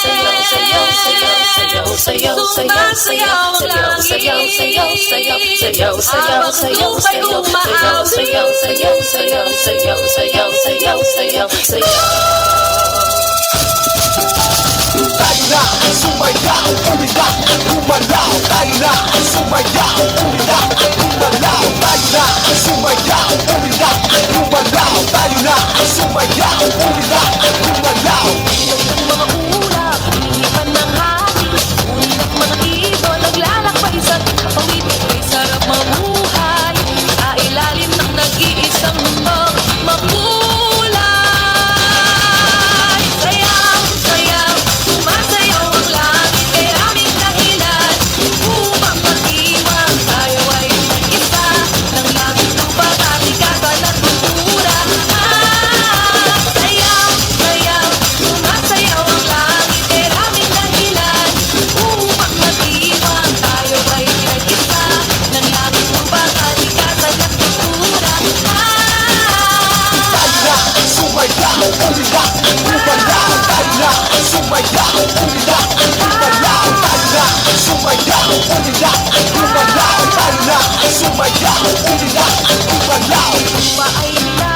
Sumasayaw ang langit habang lupa'y umaawi. Tayo na ang sumayaw, umiyak at gumalaw. Tayo na ang sumayaw, umiyak at gumalaw. Tayo na ang sumayaw, umiyak at gumalaw. Tayo na ang sumayaw, umiyak at gumalaw. Ilaw ng mga ulap, hinipan ng hangin, ngunit at mga ibon naglalakbay sa kapawid. May sarap mamuhay sa ilalim ng nag-iisang mundo makulay. Sayaw, sayaw, sumasayaw ang langit, kay aming dahilan upang mag-iwan. Tayo ay isa ng langit, lupa, kaligatan at kultura. Sayaw, sayaw, sumasayaw ang langit, kay aming dahilan upang mag-iwan. Tayo ay isa ng langit, lupa, kaligatan at kultura. Tayo na ang sumayaw, umiyak at gumalaw. Tayo na ang sumayaw, umiyak at gumalaw. Tayo na ang sumayaw, umiyak at gumalaw. Tayo na ang sumayaw, umiyak at gumalaw. Lupa ay nila